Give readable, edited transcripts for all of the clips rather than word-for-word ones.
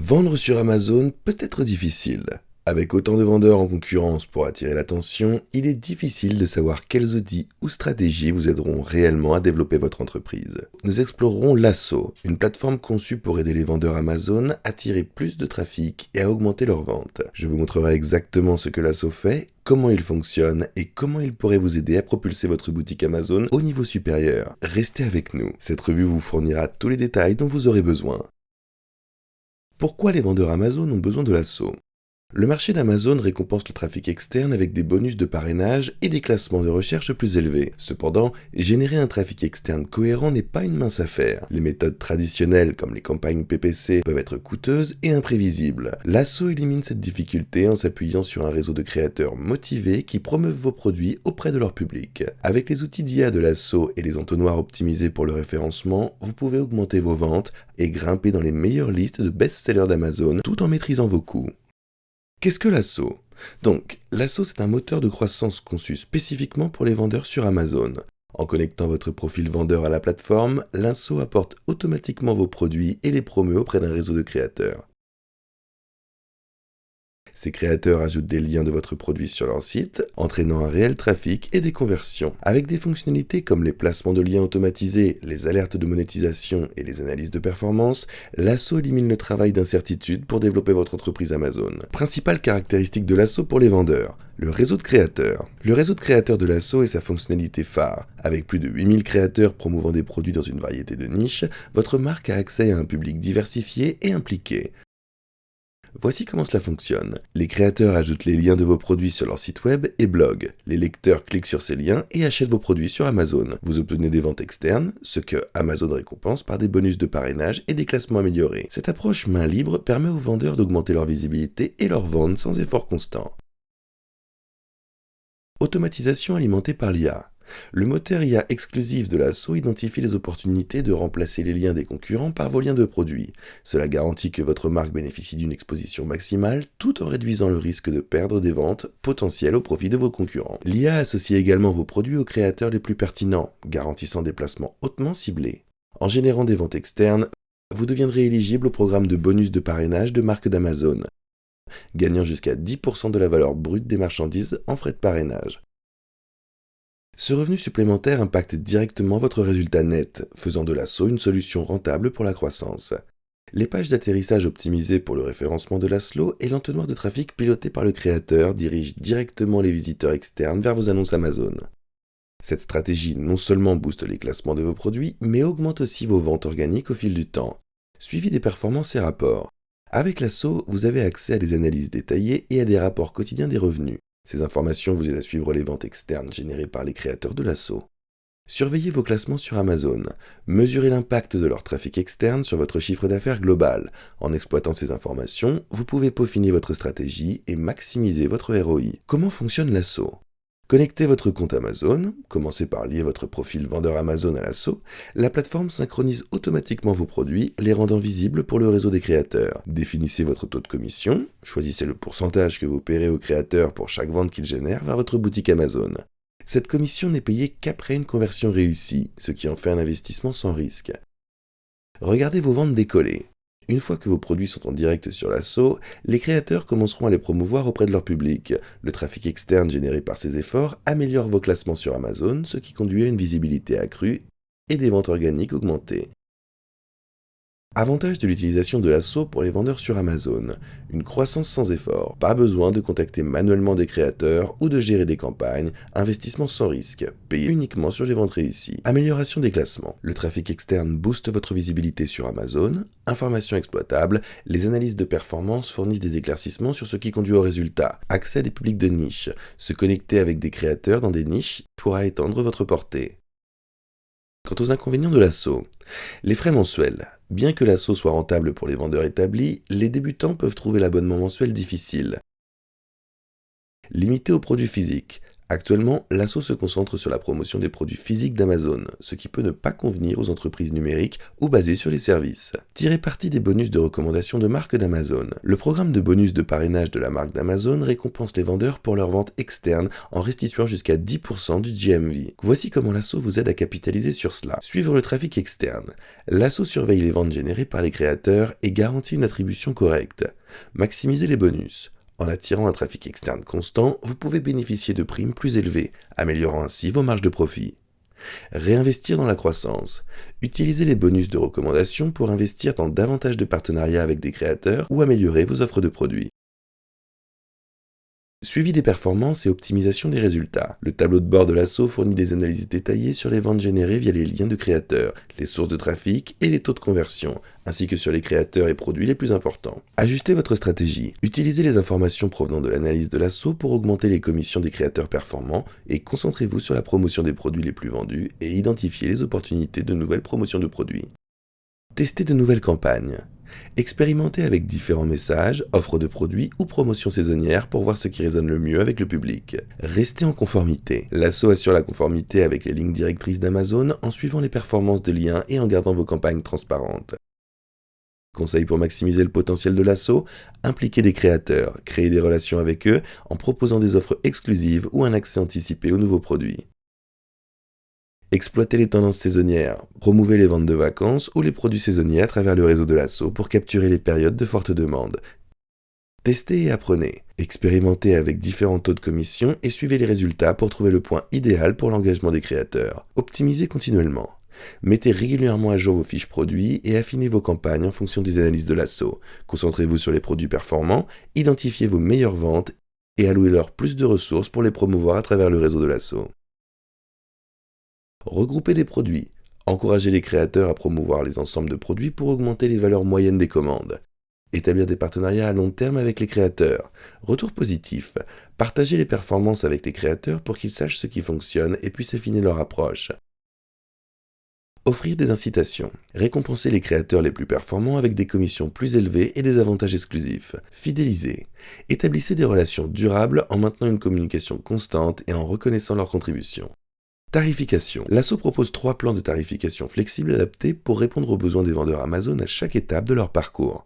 Vendre sur Amazon peut être difficile. Avec autant de vendeurs en concurrence pour attirer l'attention, il est difficile de savoir quels outils ou stratégies vous aideront réellement à développer votre entreprise. Nous explorerons Lasso, une plateforme conçue pour aider les vendeurs Amazon à attirer plus de trafic et à augmenter leurs ventes. Je vous montrerai exactement ce que Lasso fait, comment il fonctionne et comment il pourrait vous aider à propulser votre boutique Amazon au niveau supérieur. Restez avec nous, cette revue vous fournira tous les détails dont vous aurez besoin. Pourquoi les vendeurs Amazon ont besoin de Lasso ? Le marché d'Amazon récompense le trafic externe avec des bonus de parrainage et des classements de recherche plus élevés. Cependant, générer un trafic externe cohérent n'est pas une mince affaire. Les méthodes traditionnelles comme les campagnes PPC peuvent être coûteuses et imprévisibles. Lasso élimine cette difficulté en s'appuyant sur un réseau de créateurs motivés qui promeuvent vos produits auprès de leur public. Avec les outils d'IA de Lasso et les entonnoirs optimisés pour le référencement, vous pouvez augmenter vos ventes et grimper dans les meilleures listes de best-sellers d'Amazon tout en maîtrisant vos coûts. Qu'est-ce que Lasso ? Donc, Lasso c'est un moteur de croissance conçu spécifiquement pour les vendeurs sur Amazon. En connectant votre profil vendeur à la plateforme, Lasso apporte automatiquement vos produits et les promeut auprès d'un réseau de créateurs. Ces créateurs ajoutent des liens de votre produit sur leur site, entraînant un réel trafic et des conversions. Avec des fonctionnalités comme les placements de liens automatisés, les alertes de monétisation et les analyses de performance, Lasso élimine le travail d'incertitude pour développer votre entreprise Amazon. Principale caractéristique de Lasso pour les vendeurs, le réseau de créateurs. Le réseau de créateurs de Lasso est sa fonctionnalité phare. Avec plus de 8000 créateurs promouvant des produits dans une variété de niches, votre marque a accès à un public diversifié et impliqué. Voici comment cela fonctionne. Les créateurs ajoutent les liens de vos produits sur leur site web et blog. Les lecteurs cliquent sur ces liens et achètent vos produits sur Amazon. Vous obtenez des ventes externes, ce que Amazon récompense par des bonus de parrainage et des classements améliorés. Cette approche main libre permet aux vendeurs d'augmenter leur visibilité et leurs ventes sans effort constant. Automatisation alimentée par l'IA. Le moteur IA exclusif de Lasso identifie les opportunités de remplacer les liens des concurrents par vos liens de produits. Cela garantit que votre marque bénéficie d'une exposition maximale tout en réduisant le risque de perdre des ventes potentielles au profit de vos concurrents. L'IA associe également vos produits aux créateurs les plus pertinents, garantissant des placements hautement ciblés. En générant des ventes externes, vous deviendrez éligible au programme de bonus de parrainage de marques d'Amazon, gagnant jusqu'à 10% de la valeur brute des marchandises en frais de parrainage. Ce revenu supplémentaire impacte directement votre résultat net, faisant de Lasso une solution rentable pour la croissance. Les pages d'atterrissage optimisées pour le référencement de Lasso et l'entonnoir de trafic piloté par le créateur dirigent directement les visiteurs externes vers vos annonces Amazon. Cette stratégie non seulement booste les classements de vos produits, mais augmente aussi vos ventes organiques au fil du temps. Suivi des performances et rapports. Avec Lasso, vous avez accès à des analyses détaillées et à des rapports quotidiens des revenus. Ces informations vous aident à suivre les ventes externes générées par les créateurs de Lasso. Surveillez vos classements sur Amazon. Mesurez l'impact de leur trafic externe sur votre chiffre d'affaires global. En exploitant ces informations, vous pouvez peaufiner votre stratégie et maximiser votre ROI. Comment fonctionne Lasso ? Connectez votre compte Amazon, commencez par lier votre profil vendeur Amazon à Lasso. La plateforme synchronise automatiquement vos produits, les rendant visibles pour le réseau des créateurs. Définissez votre taux de commission, choisissez le pourcentage que vous paierez aux créateurs pour chaque vente qu'ils génèrent vers votre boutique Amazon. Cette commission n'est payée qu'après une conversion réussie, ce qui en fait un investissement sans risque. Regardez vos ventes décoller. Une fois que vos produits sont en direct sur Lasso, les créateurs commenceront à les promouvoir auprès de leur public. Le trafic externe généré par ces efforts améliore vos classements sur Amazon, ce qui conduit à une visibilité accrue et des ventes organiques augmentées. Avantage de l'utilisation de Lasso pour les vendeurs sur Amazon. Une croissance sans effort, pas besoin de contacter manuellement des créateurs ou de gérer des campagnes, investissement sans risque, payé uniquement sur les ventes réussies. Amélioration des classements. Le trafic externe booste votre visibilité sur Amazon. Informations exploitables, les analyses de performance fournissent des éclaircissements sur ce qui conduit au résultat. Accès à des publics de niche. Se connecter avec des créateurs dans des niches pourra étendre votre portée. Quant aux inconvénients de Lasso, les frais mensuels. Bien que Lasso soit rentable pour les vendeurs établis, les débutants peuvent trouver l'abonnement mensuel difficile. Limité aux produits physiques. Actuellement, l'assaut se concentre sur la promotion des produits physiques d'Amazon, ce qui peut ne pas convenir aux entreprises numériques ou basées sur les services. Tirez parti des bonus de recommandation de marque d'Amazon. Le programme de bonus de parrainage de la marque d'Amazon récompense les vendeurs pour leurs ventes externes en restituant jusqu'à 10% du GMV. Voici comment l'assaut vous aide à capitaliser sur cela. Suivre le trafic externe. L'assaut surveille les ventes générées par les créateurs et garantit une attribution correcte. Maximiser les bonus. En attirant un trafic externe constant, vous pouvez bénéficier de primes plus élevées, améliorant ainsi vos marges de profit. Réinvestir dans la croissance. Utilisez les bonus de recommandation pour investir dans davantage de partenariats avec des créateurs ou améliorer vos offres de produits. Suivi des performances et optimisation des résultats. Le tableau de bord de l'assaut fournit des analyses détaillées sur les ventes générées via les liens de créateurs, les sources de trafic et les taux de conversion, ainsi que sur les créateurs et produits les plus importants. Ajustez votre stratégie. Utilisez les informations provenant de l'analyse de l'assaut pour augmenter les commissions des créateurs performants et concentrez-vous sur la promotion des produits les plus vendus et identifiez les opportunités de nouvelles promotions de produits. Testez de nouvelles campagnes. Expérimentez avec différents messages, offres de produits ou promotions saisonnières pour voir ce qui résonne le mieux avec le public. Restez en conformité. L'assaut assure la conformité avec les lignes directrices d'Amazon en suivant les performances de liens et en gardant vos campagnes transparentes. Conseil pour maximiser le potentiel de l'assaut, impliquez des créateurs, créez des relations avec eux en proposant des offres exclusives ou un accès anticipé aux nouveaux produits. Exploitez les tendances saisonnières, promouvez les ventes de vacances ou les produits saisonniers à travers le réseau de l'assaut pour capturer les périodes de forte demande. Testez et apprenez, expérimentez avec différents taux de commission et suivez les résultats pour trouver le point idéal pour l'engagement des créateurs. Optimisez continuellement. Mettez régulièrement à jour vos fiches produits et affinez vos campagnes en fonction des analyses de l'assaut. Concentrez-vous sur les produits performants, identifiez vos meilleures ventes et allouez-leur plus de ressources pour les promouvoir à travers le réseau de l'assaut. Regroupez des produits. Encouragez les créateurs à promouvoir les ensembles de produits pour augmenter les valeurs moyennes des commandes. Établir des partenariats à long terme avec les créateurs. Retour positif. Partagez les performances avec les créateurs pour qu'ils sachent ce qui fonctionne et puissent affiner leur approche. Offrir des incitations. Récompenser les créateurs les plus performants avec des commissions plus élevées et des avantages exclusifs. Fidéliser. Établissez des relations durables en maintenant une communication constante et en reconnaissant leurs contributions. Tarification. L'assaut propose 3 plans de tarification flexibles adaptés pour répondre aux besoins des vendeurs Amazon à chaque étape de leur parcours.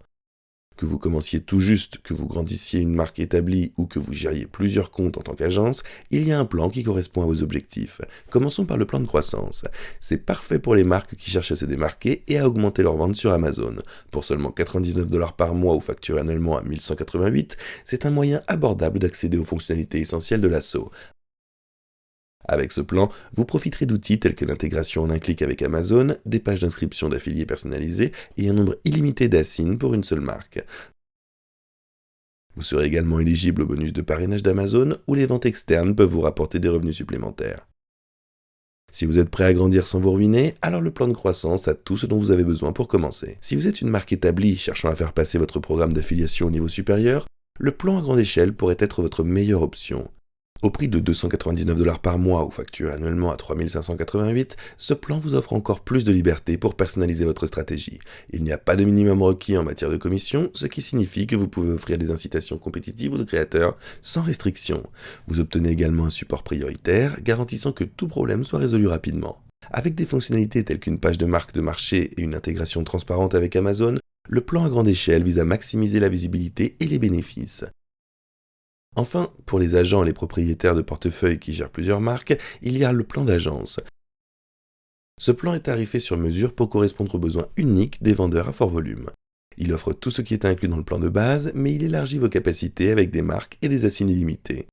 Que vous commenciez tout juste, que vous grandissiez une marque établie ou que vous gériez plusieurs comptes en tant qu'agence, il y a un plan qui correspond à vos objectifs. Commençons par le plan de croissance. C'est parfait pour les marques qui cherchent à se démarquer et à augmenter leurs ventes sur Amazon. Pour seulement 99$ par mois ou facturé annuellement à 1188, c'est un moyen abordable d'accéder aux fonctionnalités essentielles de l'assaut. Avec ce plan, vous profiterez d'outils tels que l'intégration en un clic avec Amazon, des pages d'inscription d'affiliés personnalisées et un nombre illimité d'assins pour une seule marque. Vous serez également éligible au bonus de parrainage d'Amazon où les ventes externes peuvent vous rapporter des revenus supplémentaires. Si vous êtes prêt à grandir sans vous ruiner, alors le plan de croissance a tout ce dont vous avez besoin pour commencer. Si vous êtes une marque établie cherchant à faire passer votre programme d'affiliation au niveau supérieur, le plan à grande échelle pourrait être votre meilleure option. Au prix de 299$ par mois ou facturé annuellement à 3588, ce plan vous offre encore plus de liberté pour personnaliser votre stratégie. Il n'y a pas de minimum requis en matière de commission, ce qui signifie que vous pouvez offrir des incitations compétitives aux créateurs sans restriction. Vous obtenez également un support prioritaire, garantissant que tout problème soit résolu rapidement. Avec des fonctionnalités telles qu'une page de marque de marché et une intégration transparente avec Amazon, le plan à grande échelle vise à maximiser la visibilité et les bénéfices. Enfin, pour les agents et les propriétaires de portefeuilles qui gèrent plusieurs marques, il y a le plan d'agence. Ce plan est tarifé sur mesure pour correspondre aux besoins uniques des vendeurs à fort volume. Il offre tout ce qui est inclus dans le plan de base, mais il élargit vos capacités avec des marques et des assises illimités.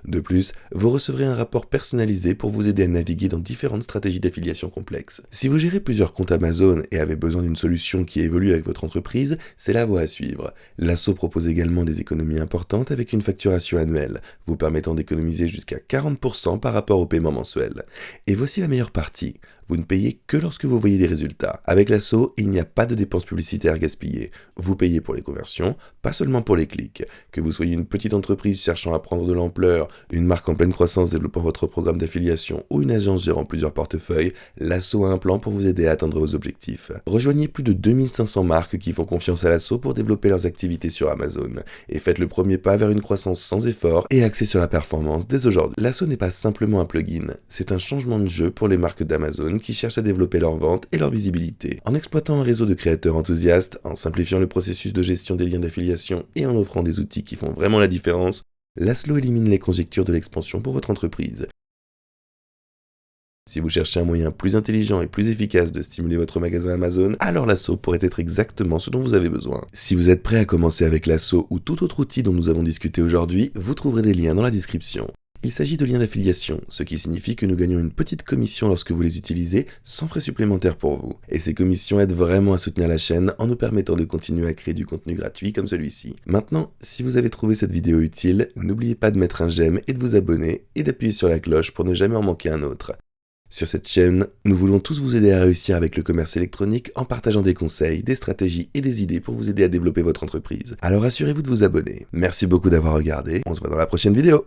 De plus, vous recevrez un rapport personnalisé pour vous aider à naviguer dans différentes stratégies d'affiliation complexes. Si vous gérez plusieurs comptes Amazon et avez besoin d'une solution qui évolue avec votre entreprise, c'est la voie à suivre. L'assaut propose également des économies importantes avec une facturation annuelle, vous permettant d'économiser jusqu'à 40% par rapport au paiement mensuel. Et voici la meilleure partie. Vous ne payez que lorsque vous voyez des résultats. Avec l'assaut, il n'y a pas de dépenses publicitaires gaspillées. Vous payez pour les conversions, pas seulement pour les clics. Que vous soyez une petite entreprise cherchant à prendre de l'ampleur, une marque en pleine croissance développant votre programme d'affiliation ou une agence gérant plusieurs portefeuilles, l'assaut a un plan pour vous aider à atteindre vos objectifs. Rejoignez plus de 2500 marques qui font confiance à l'assaut pour développer leurs activités sur Amazon. Et faites le premier pas vers une croissance sans effort et axée sur la performance dès aujourd'hui. L'assaut n'est pas simplement un plugin, c'est un changement de jeu pour les marques d'Amazon qui cherchent à développer leurs ventes et leur visibilité. En exploitant un réseau de créateurs enthousiastes, en simplifiant le processus de gestion des liens d'affiliation et en offrant des outils qui font vraiment la différence, l'assaut élimine les conjectures de l'expansion pour votre entreprise. Si vous cherchez un moyen plus intelligent et plus efficace de stimuler votre magasin Amazon, alors l'assaut pourrait être exactement ce dont vous avez besoin. Si vous êtes prêt à commencer avec l'assaut ou tout autre outil dont nous avons discuté aujourd'hui, vous trouverez des liens dans la description. Il s'agit de liens d'affiliation, ce qui signifie que nous gagnons une petite commission lorsque vous les utilisez, sans frais supplémentaires pour vous. Et ces commissions aident vraiment à soutenir la chaîne en nous permettant de continuer à créer du contenu gratuit comme celui-ci. Maintenant, si vous avez trouvé cette vidéo utile, n'oubliez pas de mettre un j'aime et de vous abonner, et d'appuyer sur la cloche pour ne jamais en manquer un autre. Sur cette chaîne, nous voulons tous vous aider à réussir avec le commerce électronique en partageant des conseils, des stratégies et des idées pour vous aider à développer votre entreprise. Alors assurez-vous de vous abonner. Merci beaucoup d'avoir regardé, on se voit dans la prochaine vidéo.